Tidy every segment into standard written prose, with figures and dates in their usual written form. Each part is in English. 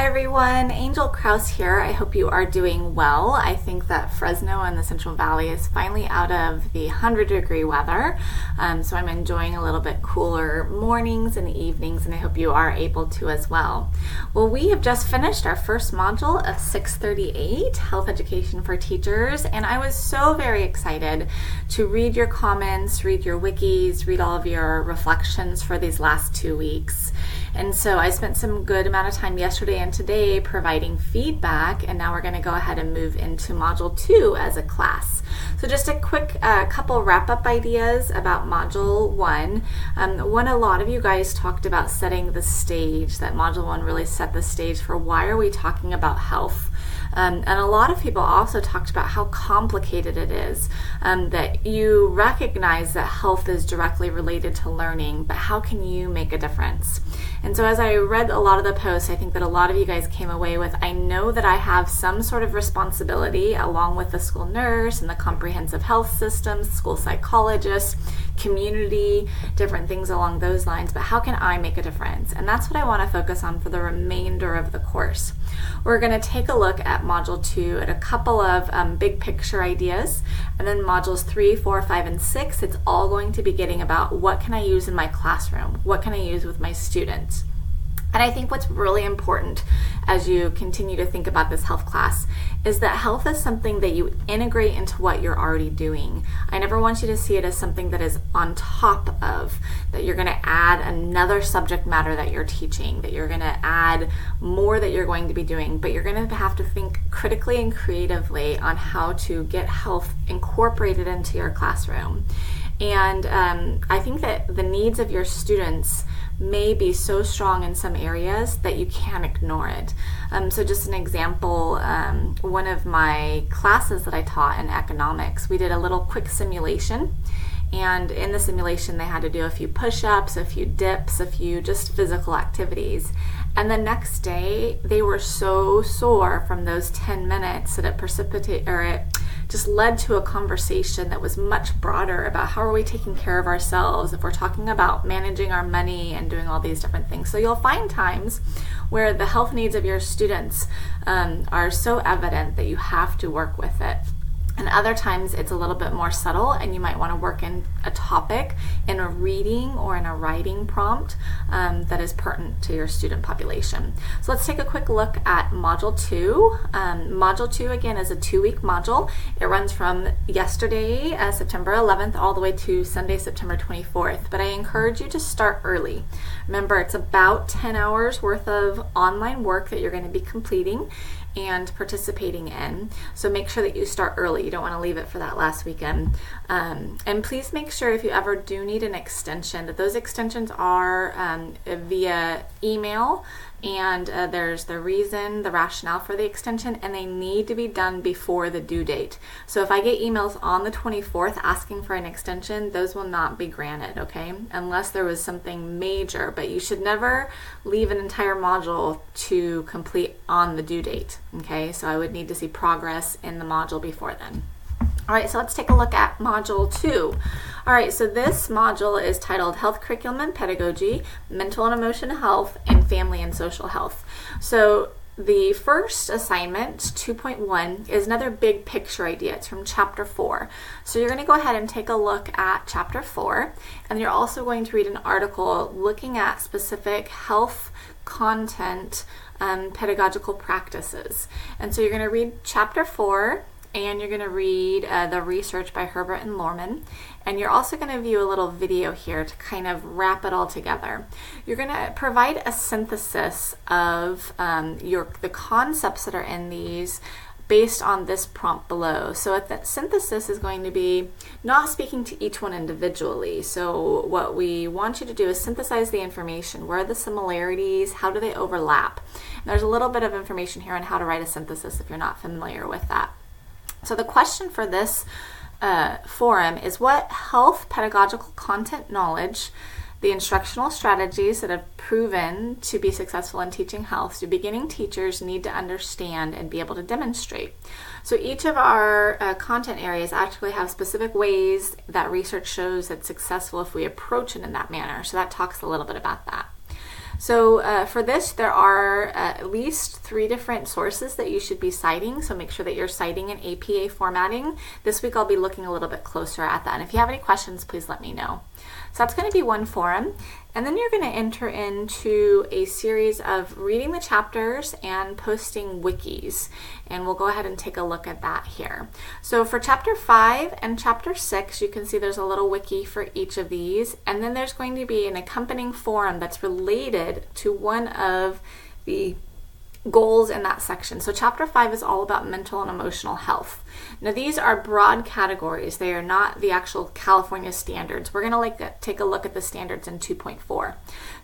Hi everyone, Angel Kraus here. I hope you are doing well. I think that Fresno and the Central Valley is finally out of the 100-degree weather, so I'm enjoying a little bit cooler mornings and evenings, and I hope you are able to as well. Well, we have just finished our first module of 638, Health Education for Teachers, and I was so very excited to read your comments, read your wikis, read all of your reflections for these last 2 weeks. And so I spent some good amount of time yesterday and today providing feedback, and now we're going to go ahead and move into Module 2 as a class. So just a quick couple wrap-up ideas about Module 1. One, a lot of you guys talked about setting the stage, that Module 1 really set the stage for why are we talking about health. And a lot of people also talked about how complicated it is, that you recognize that health is directly related to learning, but how can you make a difference? And so as I read a lot of the posts, I think that a lot of you guys came away with, I know that I have some sort of responsibility along with the school nurse and the comprehensive health systems, school psychologist, community, different things along those lines, but how can I make a difference? And that's what I want to focus on for the remainder of the course. We're going to take a look at Module 2 at a couple of big picture ideas, and then Modules 3, 4, 5, and 6, it's all going to be getting about what can I use in my classroom? What can I use with my students? And I think what's really important as you continue to think about this health class is that health is something that you integrate into what you're already doing. I never want you to see it as something that is on top of, that you're going to add another subject matter that you're teaching, that you're going to add more that you're going to be doing, but you're going to have to think critically and creatively on how to get health incorporated into your classroom. And I think that the needs of your students may be so strong in some areas that you can't ignore it. So just an example, one of my classes that I taught in economics, we did a little quick simulation. And in the simulation, they had to do a few push-ups, a few dips, a few just physical activities. And the next day, they were so sore from those 10 minutes that it just led to a conversation that was much broader about how are we taking care of ourselves if we're talking about managing our money and doing all these different things. So you'll find times where the health needs of your students are so evident that you have to work with it. And other times it's a little bit more subtle, and you might want to work in a topic in a reading or in a writing prompt that is pertinent to your student population. So let's take a quick look at Module 2. Module 2, again, is a 2-week module. It runs from yesterday, September 11th, all the way to Sunday, September 24th. But I encourage you to start early. Remember, it's about 10 hours worth of online work that you're going to be completing and participating in. So make sure that you start early. You don't want to leave it for that last weekend. And please make sure if you ever do need an extension, that those extensions are via email, and there's the reason, the rationale for the extension, and they need to be done before the due date. So if I get emails on the 24th asking for an extension, those will not be granted, okay? Unless there was something major, but you should never leave an entire module to complete on the due date, okay? So I would need to see progress in the module before then. All right, so let's take a look at Module 2. All right, so this module is titled Health Curriculum and Pedagogy, Mental and Emotional Health, and Family and Social Health. So the first assignment, 2.1, is another big picture idea. It's from Chapter 4. So you're going to go ahead and take a look at Chapter 4, and you're also going to read an article looking at specific health content pedagogical practices. And so you're going to read Chapter 4, and you're going to read the research by Herbert and Lorman, and you're also going to view a little video here to kind of wrap it all together. You're going to provide a synthesis of the concepts that are in these based on this prompt below. So that synthesis is going to be not speaking to each one individually. So what we want you to do is synthesize the information. Where are the similarities? How do they overlap? And there's a little bit of information here on how to write a synthesis if you're not familiar with that. So the question for this forum is, what health pedagogical content knowledge, the instructional strategies that have proven to be successful in teaching health, do beginning teachers need to understand and be able to demonstrate? So each of our content areas actually have specific ways that research shows it's successful if we approach it in that manner. So that talks a little bit about that. So for this, there are at least 3 different sources that you should be citing, so make sure that you're citing in APA formatting. This week I'll be looking a little bit closer at that, and if you have any questions, please let me know. So that's going to be one forum, and then you're going to enter into a series of reading the chapters and posting wikis, and we'll go ahead and take a look at that here. So for chapter 5 and chapter 6, you can see there's a little wiki for each of these, and then there's going to be an accompanying forum that's related to one of the goals in that section. So chapter 5 is all about mental and emotional health. Now these are broad categories. They are not the actual California standards. We're going to take a look at the standards in 2.4.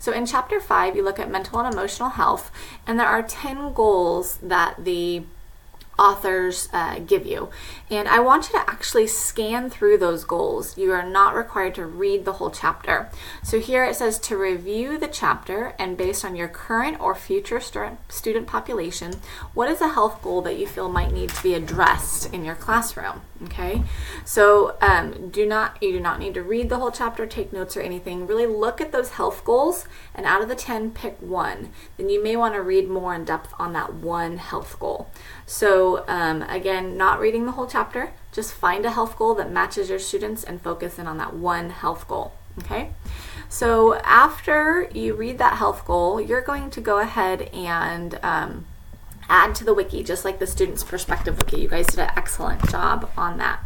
So in chapter 5 you look at mental and emotional health, and there are 10 goals that the authors give you, and I want you to actually scan through those goals. You are not required to read the whole chapter. So here it says to review the chapter, and based on your current or future student population, what is a health goal that you feel might need to be addressed in your classroom? Okay, so you do not need to read the whole chapter, take notes or anything. Really look at those health goals, and out of the 10, pick one. Then you may want to read more in depth on that one health goal. So again, not reading the whole chapter, just find a health goal that matches your students and focus in on that one health goal. Okay, so after you read that health goal, you're going to go ahead and add to the wiki, just like the student's perspective wiki. You guys did an excellent job on that.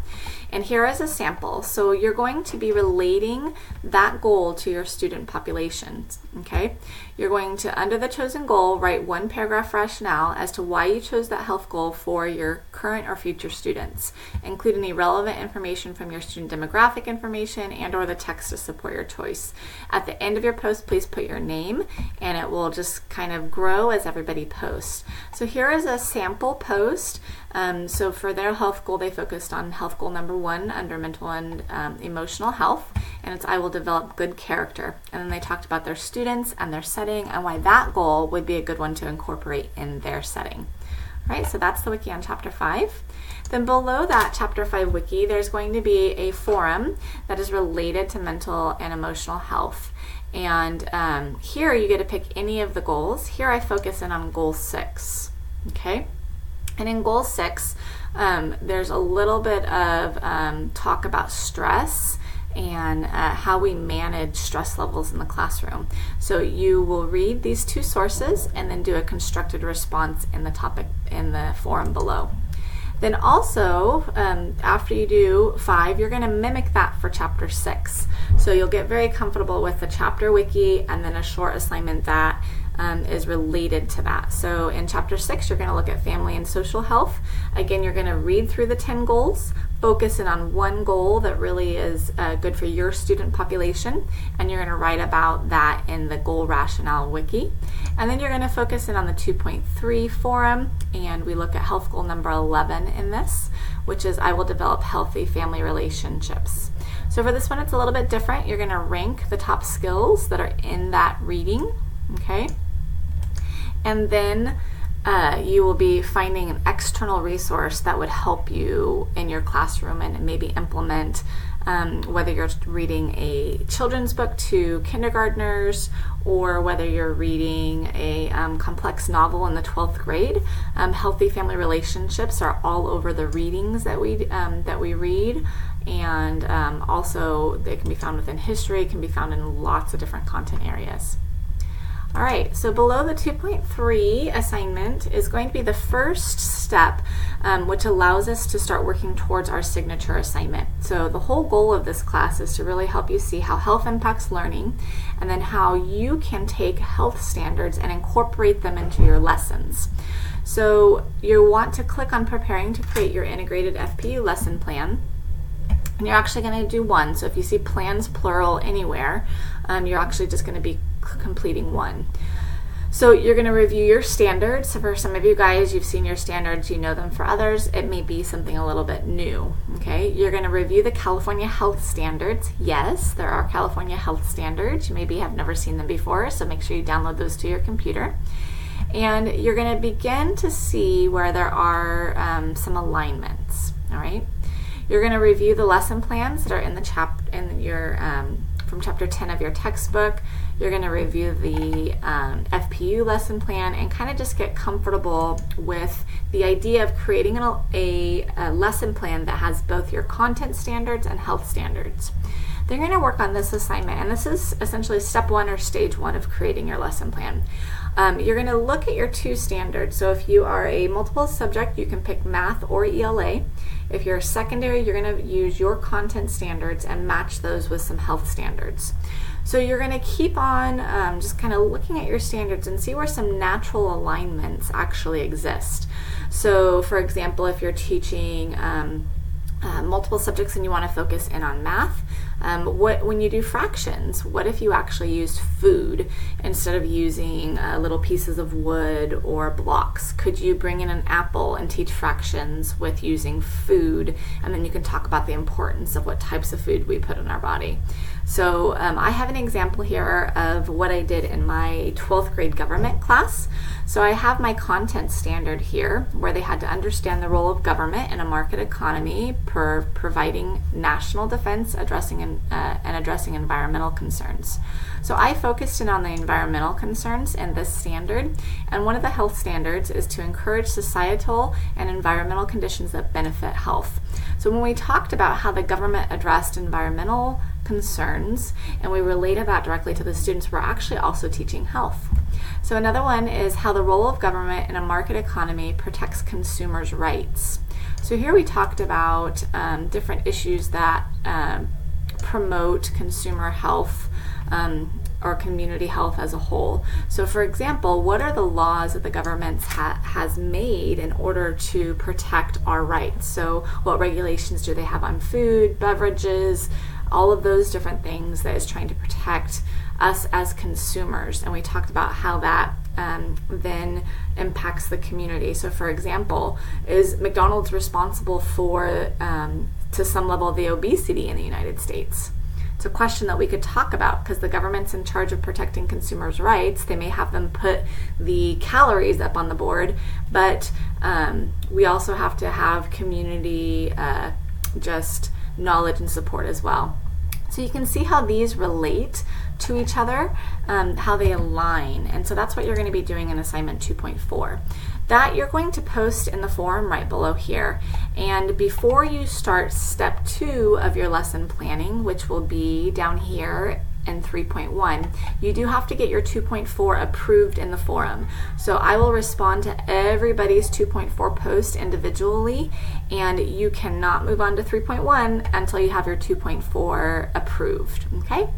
And here is a sample. So you're going to be relating that goal to your student population, okay? You're going to, under the chosen goal, write one paragraph rationale as to why you chose that health goal for your current or future students. Include any relevant information from your student demographic information and or the text to support your choice. At the end of your post, please put your name, and it will just kind of grow as everybody posts. So here is a sample post. So for their health goal, they focused on health goal number 1 under mental and emotional health, and it's I will develop good character. And then they talked about their students and their setting and why that goal would be a good one to incorporate in their setting. All right, so that's the wiki on chapter 5. Then below that chapter 5 wiki, there's going to be a forum that is related to mental and emotional health. And here you get to pick any of the goals. Here I focus in on goal 6, okay? And in goal 6, there's a little bit of talk about stress and how we manage stress levels in the classroom. So you will read these 2 sources and then do a constructed response in the topic in the forum below. Then also, after you do 5, you're going to mimic that for chapter 6. So you'll get very comfortable with the chapter wiki and then a short assignment that is related to that. So in chapter 6, you're going to look at family and social health. Again, you're going to read through the 10 goals, focus in on one goal that really is good for your student population, and you're going to write about that in the goal rationale wiki. And then you're going to focus in on the 2.3 forum, and we look at health goal number 11 in this, which is I will develop healthy family relationships. So for this one, it's a little bit different. You're going to rank the top skills that are in that reading, okay? And then you will be finding an external resource that would help you in your classroom and maybe implement whether you're reading a children's book to kindergartners or whether you're reading a complex novel in the 12th grade. Healthy family relationships are all over the readings that we read, and also they can be found within history, can be found in lots of different content areas. All right, so below the 2.3 assignment is going to be the first step, which allows us to start working towards our signature assignment. So the whole goal of this class is to really help you see how health impacts learning, and then how you can take health standards and incorporate them into your lessons. So you want to click on preparing to create your integrated FPU lesson plan. And you're actually going to do one. So if you see plans plural anywhere, you're actually just going to be completing one. So you're going to review your standards. So for some of you guys, you've seen your standards, you know them. For others, it may be something a little bit new. Okay, you're going to review the California health standards. Yes, there are California health standards. You maybe have never seen them before, so make sure you download those to your computer. And you're going to begin to see where there are some alignments. All right. You're going to review the lesson plans that are in the from chapter 10 of your textbook. You're going to review the FPU lesson plan and kind of just get comfortable with the idea of creating a lesson plan that has both your content standards and health standards. They're going to work on this assignment, and this is essentially step 1 or stage 1 of creating your lesson plan. You're going to look at your 2 standards. So if you are a multiple subject, you can pick math or ELA. If you're secondary, you're going to use your content standards and match those with some health standards. So you're going to keep on just kind of looking at your standards and see where some natural alignments actually exist. So for example, if you're teaching multiple subjects and you want to focus in on math, when you do fractions, what if you actually used food instead of using little pieces of wood or blocks? Could you bring in an apple and teach fractions with using food, and then you can talk about the importance of what types of food we put in our body. So I have an example here of what I did in my 12th grade government class. So I have my content standard here where they had to understand the role of government in a market economy for providing national defense, addressing environmental concerns. So I focused in on the environmental concerns in this standard, and one of the health standards is to encourage societal and environmental conditions that benefit health. So when we talked about how the government addressed environmental concerns and we related that directly to the students, we're actually also teaching health. So another one is how the role of government in a market economy protects consumers' rights. So here we talked about different issues that promote consumer health or community health as a whole. So for example, what are the laws that the government has made in order to protect our rights? So what regulations do they have on food, beverages, all of those different things that is trying to protect us as consumers? And we talked about how that then impacts the community. So for example, is McDonald's responsible for, to some level, the obesity in the United States? It's a question that we could talk about because the government's in charge of protecting consumers' rights. They may have them put the calories up on the board, but we also have to have community just knowledge and support as well. So you can see how these relate to each other, how they align. And so that's what you're going to be doing in assignment 2.4. That you're going to post in the forum right below here. And before you start step 2 of your lesson planning, which will be down here in 3.1, you do have to get your 2.4 approved in the forum. So I will respond to everybody's 2.4 post individually, and you cannot move on to 3.1 until you have your 2.4 approved. Okay?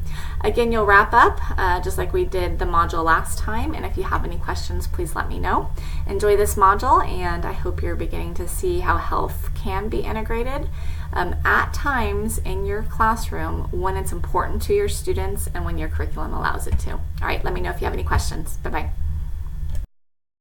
Again, you'll wrap up just like we did the module last time, and if you have any questions, please let me know. Enjoy this module, and I hope you're beginning to see how health can be integrated at times in your classroom when it's important to your students and when your curriculum allows it to. All right, let me know if you have any questions. Bye-bye.